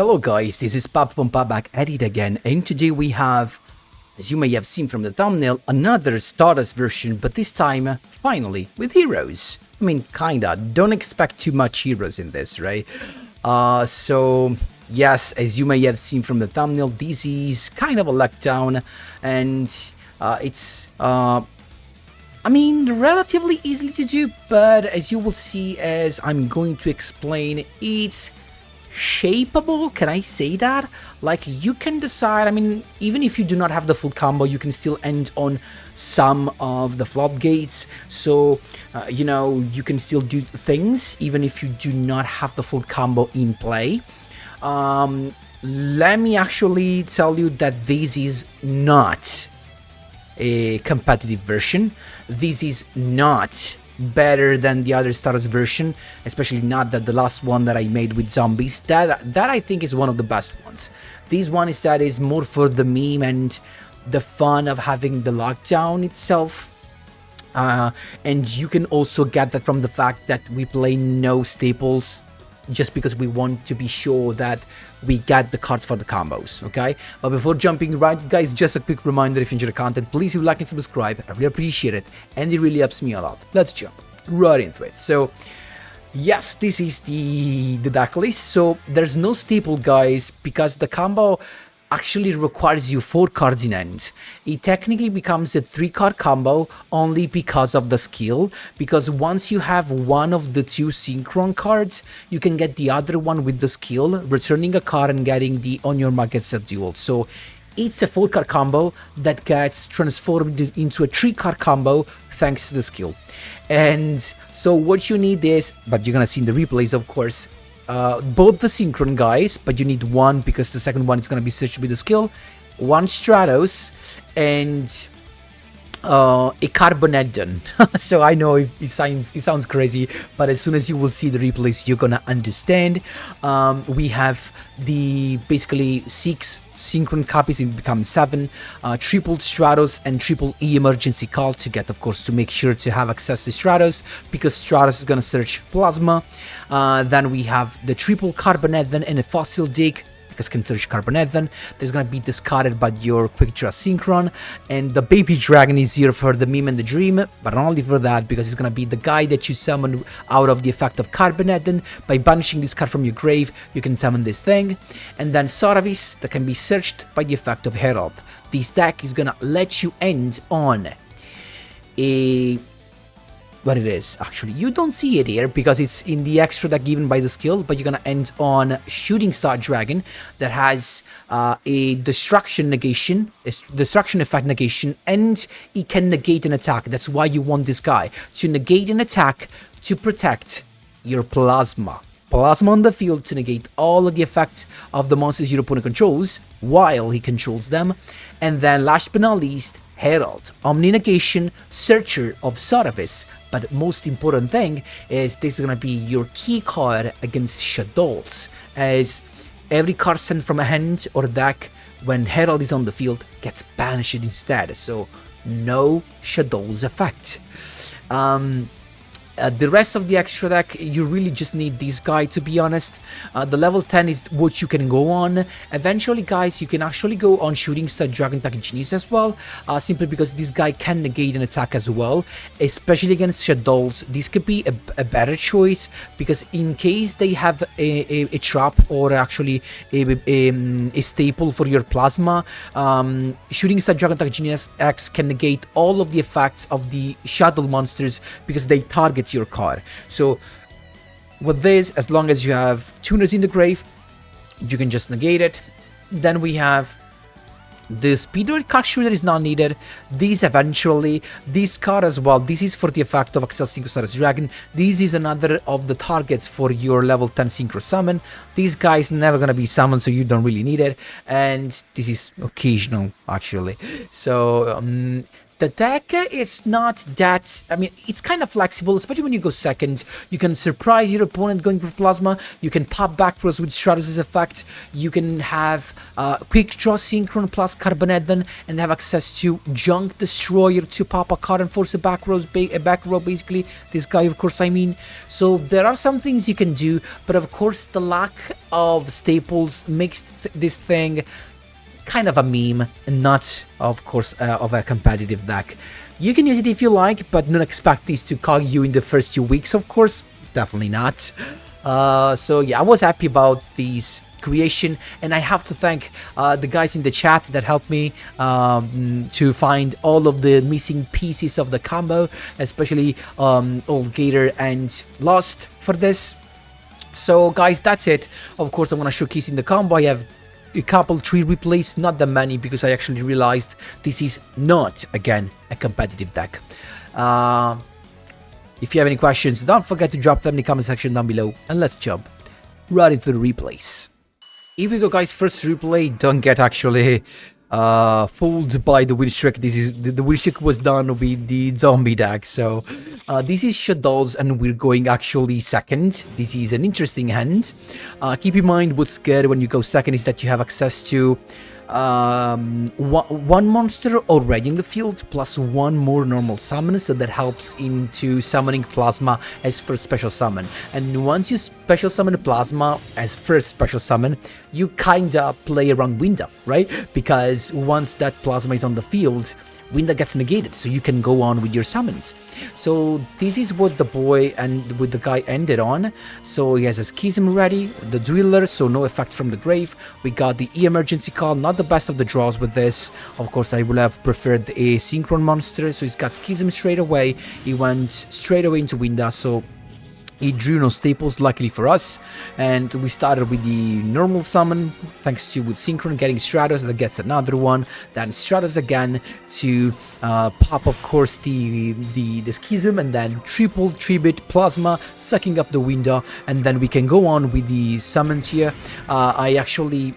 Hello guys, this is Pap from Back at it again, and today we have, as you may have seen from the thumbnail, another Stardust version, but this time, finally, with heroes. I mean, kinda, don't expect too much heroes in this, right? So, yes, as you may have seen from the thumbnail, this is kind of a letdown, and it's, I mean, relatively easily to do, but as you will see as I'm going to explain, it's shapeable, can I say that? Like, you can decide, I mean, even if you do not have the full combo, you can still end on some of the floodgates, so, you know, you can still do things, even if you do not have the full combo in play. Let me actually tell you that this is not a competitive version. This is not better than the other Stardust version, especially not that the last one that I made with zombies. That I think is one of the best ones. This one is more for the meme and the fun of having the lockdown itself. And you can also get that from the fact that we play no staples, just because we want to be sure that we get the cards for the combos, okay? But before jumping right, guys, just a quick reminder, if you enjoy the content, please leave a like and subscribe. I really appreciate it, and it really helps me a lot. Let's jump right into it. So, yes, this is the deck list. So, there's no staple, guys, because the combo actually requires you 4 cards in hand. It technically becomes a 3-card combo only because of the skill, because once you have one of the 2 synchron cards, you can get the other one with the skill, returning a card and getting the on your mark gets a duel. So it's a 4-card combo that gets transformed into a 3-card combo thanks to the skill. And so what you need is, but you're gonna see in the replays, of course, both the synchron guys, but you need one because the second one is going to be searched with the skill, 1 Stratos, and a Carboneddon. So I know it sounds crazy, but as soon as you will see the replays, you're gonna understand. We have the basically 6 synchron copies, it becomes 7, triple Stratos and triple E emergency call to get, of course, to make sure to have access to Stratos, because Stratos is gonna search Plasma. Then we have the triple Carboneddon and a Fossil Dig, because can search Carboneddon. There's gonna be discarded by your Quick Draw Synchron, and the Baby Dragon is here for the meme and the dream, but not only for that, because it's gonna be the guy that you summon out of the effect of Carboneddon. By banishing this card from your grave, you can summon this thing. And then Soravis, that can be searched by the effect of Herald. This deck is gonna let you end on a... what it is, actually, you don't see it here because it's in the extra deck given by the skill, but you're gonna end on Shooting Star Dragon that has a destruction negation, a destruction effect negation, and it can negate an attack. That's why you want this guy, to negate an attack to protect your Plasma. Plasma on the field to negate all of the effect of the monsters your opponent controls while he controls them. And then last but not least, Herald, Omni-Negation, Searcher of Soravis. But most important thing is this is gonna be your key card against Shadows, as every card sent from a hand or deck when Herald is on the field gets banished instead, so no Shadows effect. The rest of the extra deck, you really just need this guy, to be honest. The level 10 is what you can go on. Eventually, guys, you can actually go on Shooting Star Dragon Attack Genius as well, simply because this guy can negate an attack as well, especially against Shadows. This could be a better choice, because in case they have a trap or actually a staple for your Plasma, Shooting Star Dragon Attack Genius X can negate all of the effects of the Shadow monsters because they target your card. So with this, as long as you have tuners in the grave, you can just negate it. Then we have the Speedoid card shooter is not needed. This eventually, this card as well, this is for the effect of accessing Stardust Dragon. This is another of the targets for your level 10 Synchro Summon. This guy is never gonna be summoned, so you don't really need it. And this is occasional, actually. So The deck is not that, I mean, it's kind of flexible, especially when you go second. You can surprise your opponent going for Plasma. You can pop back throws with STARDUST's effect. You can have Quick Draw Synchro plus Carbonedon and have access to Junk Destroyer to pop a card and force a back row, basically. This guy, of course, I mean. So there are some things you can do, but of course the lack of staples makes this thing kind of a meme and not, of course, of a competitive deck. You can use it if you like, but don't expect this to cog you in the first 2 weeks, of course. Definitely not. So yeah, I was happy about this creation, and I have to thank the guys in the chat that helped me to find all of the missing pieces of the combo, especially Old Gator and Lost for this. So guys, that's it. Of course, I want to showcase in the combo. I have a couple 3 replays, not that many, because I actually realized this is not, again, a competitive deck. If you have any questions, don't forget to drop them in the comment section down below, and let's jump right into the replays. Here we go, guys. First replay. Don't get actually fooled by the win streak. This is the win streak was done with the zombie deck. So this is Shadows, and we're going actually second. This is an interesting hand. Keep in mind, what's good when you go second is that you have access to one monster already in the field plus 1 more normal summon, so that helps into summoning Plasma as first special summon. And once you special summon Plasma as first special summon, you kinda play around Winda, right? Because once that Plasma is on the field, Winda gets negated, so you can go on with your summons. So this is what the boy and with the guy ended on. So he has a Schism ready, the Dueler, so no effect from the grave. We got the emergency call, not the best of the draws with this. Of course, I would have preferred a Synchron monster, so he's got Schism straight away. He went straight away into Winda, so he drew no staples, luckily for us, and we started with the normal summon, thanks to with Synchron getting Stratos, that gets another one, then Stratos again to pop, of course, the Schism, and then triple Tribute Plasma, sucking up the window, and then we can go on with the summons here. I actually,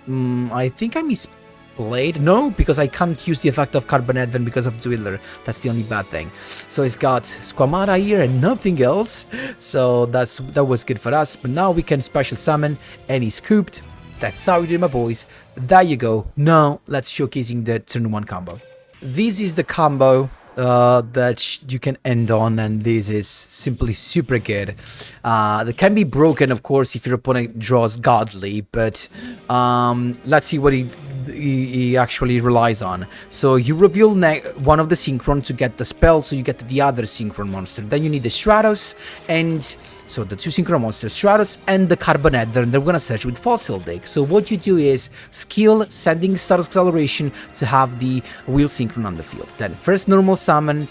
I think I misplayed. No, because I can't use the effect of Carbonedon because of Dueler. That's the only bad thing. So it's got Squamata here and nothing else. So that was good for us. But now we can special summon, and he's scooped. That's how we do, my boys. There you go. Now let's showcasing the turn 1 combo. This is the combo that you can end on, and this is simply super good. That can be broken, of course, if your opponent draws Godly, but let's see what he actually relies on. So you reveal one of the Synchron to get the spell, so you get the other Synchron monster. Then you need the Stratos, and so the 2 Synchron monsters, Stratos and the Carbonedon, and they're gonna search with Fossil Dig. So what you do is skill sending Stardust Acceleration to have the Wheel Synchron on the field. Then first normal summon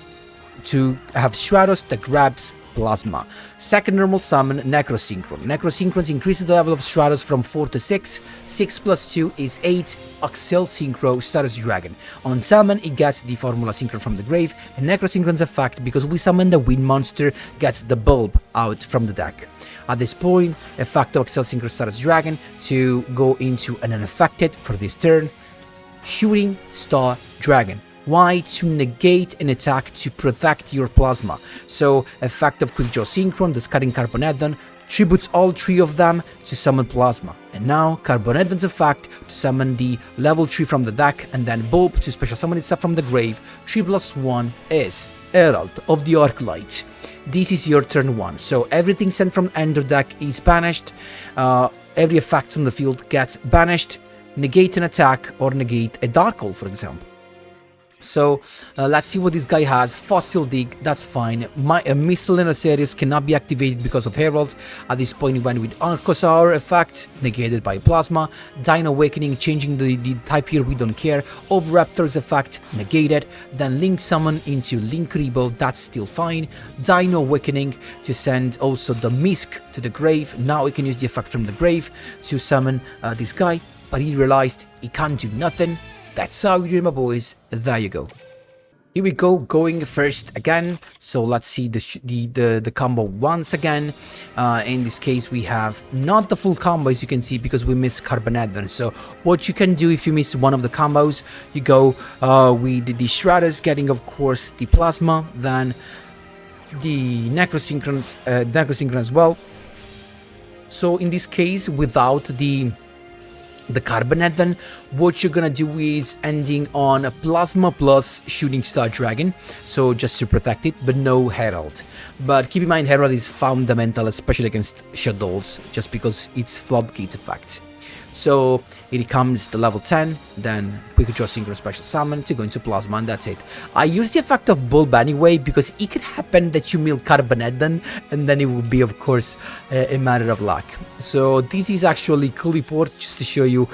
to have Stratos that grabs Plasma. Second normal summon, Necrosynchron. Necrosynchron increases the level of Stratos from 4 to 6. 6 plus 2 is 8. Accel Synchro, Stardust Dragon. On summon, it gets the Formula Synchron from the grave, and Necrosynchron's effect, because we summon the Wind monster, gets the Bulb out from the deck. At this point, effect of Accel Synchro Stardust Dragon to go into an unaffected for this turn, Shooting Star Dragon. Why? To negate an attack to protect your Plasma. So, effect of Quick Draw Synchron, discarding Carbonedon, tributes all 3 of them to summon Plasma. And now, Carbonedon's effect to summon the level 3 from the deck, and then Bulb to special summon itself from the grave. 3+1 is Herald of the Arclight. This is your turn 1. So, everything sent from Ender deck is banished. Every effect on the field gets banished. Negate an attack or negate a Dark Hole, for example. So let's see what this guy has. Fossil Dig, that's fine. A Miscellaneous Series cannot be activated because of Herald. At this point he went with Arcosaur effect, negated by Plasma. Dino Awakening, changing the type here, we don't care. Oviraptor's effect, negated. Then Link Summon into Linkuriboh, that's still fine. Dino Awakening to send also the Misk to the grave. Now we can use the effect from the grave to summon this guy, but he realized he can't do nothing. That's how you do it, my boys. There you go. Here we go, going first again. So let's see the combo once again. In this case, we have not the full combo, as you can see, because we missed Carbonadon. So what you can do if you miss one of the combos, you go with the STARDUST, getting, of course, the Plasma, then the Necrosynchron as well. So in this case, without the Carbonadon, what you're gonna do is ending on a Plasma plus Shooting Star Dragon, so just to protect it, but no Herald. But keep in mind, Herald is fundamental, especially against Shadows, just because it's Floodgates effect. So it comes the level 10, then Quick Draw Synchro Special Summon to go into Plasma, and that's it. I use the effect of Bulb anyway, because it could happen that you mill Carbonadon, and then it will be, of course, a matter of luck. So this is actually Clipboard, just to show you,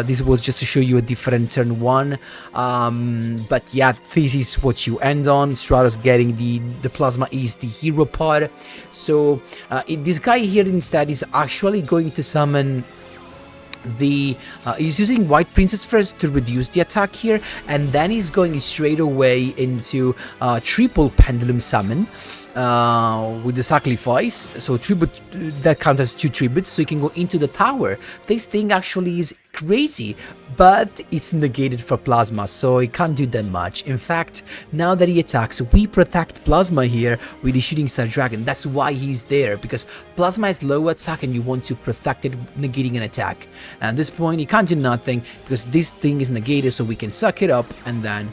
this was just to show you a different turn 1. But yeah, this is what you end on. STARDUST getting the Plasma is the hero part. So this guy here instead is actually going to summon he's using White Princess first to reduce the attack here, and then he's going straight away into triple Pendulum Summon with the sacrifice. So tribute, that counts as 2 tributes, so you can go into the tower. This thing actually is crazy, but it's negated for Plasma, so it can't do that much. In fact, now that he attacks, we protect Plasma here with the Shooting Star Dragon. That's why he's there, because Plasma has low attack and you want to protect it, negating an attack. At this point, you can't do nothing because this thing is negated, so we can suck it up, and then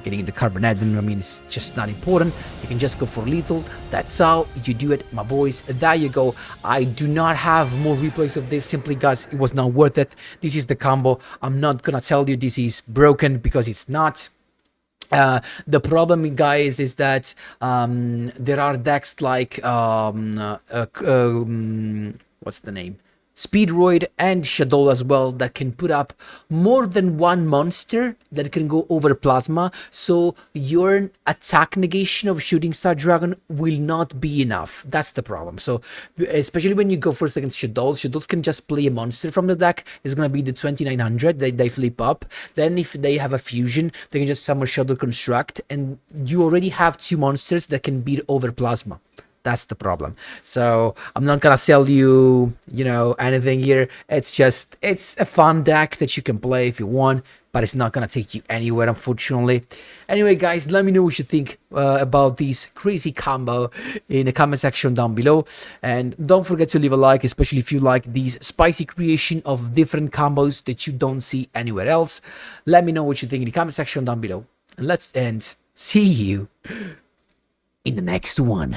getting the Carbonadon, I mean, it's just not important. You can just go for lethal. That's how you do it, my boys. There you go. I do not have more replays of this, simply guys, it was not worth it. This is the combo. I'm not gonna tell you this is broken, because it's not. The problem, guys, is that there are decks like what's the name? Speedroid and Shadow as well that can put up more than one monster that can go over Plasma, so your attack negation of Shooting Star Dragon will not be enough. That's the problem. So especially when you go first against Shadows can just play a monster from the deck. It's gonna be the 2900 that they flip up. Then if they have a fusion, they can just summon Shadow Construct, and you already have 2 monsters that can beat over Plasma. That's the problem. So I'm not gonna sell you, anything here. It's a fun deck that you can play if you want, but it's not gonna take you anywhere, unfortunately. Anyway, guys, let me know what you think about this crazy combo in the comment section down below. And don't forget to leave a like, especially if you like these spicy creation of different combos that you don't see anywhere else. Let me know what you think in the comment section down below. And see you in the next one.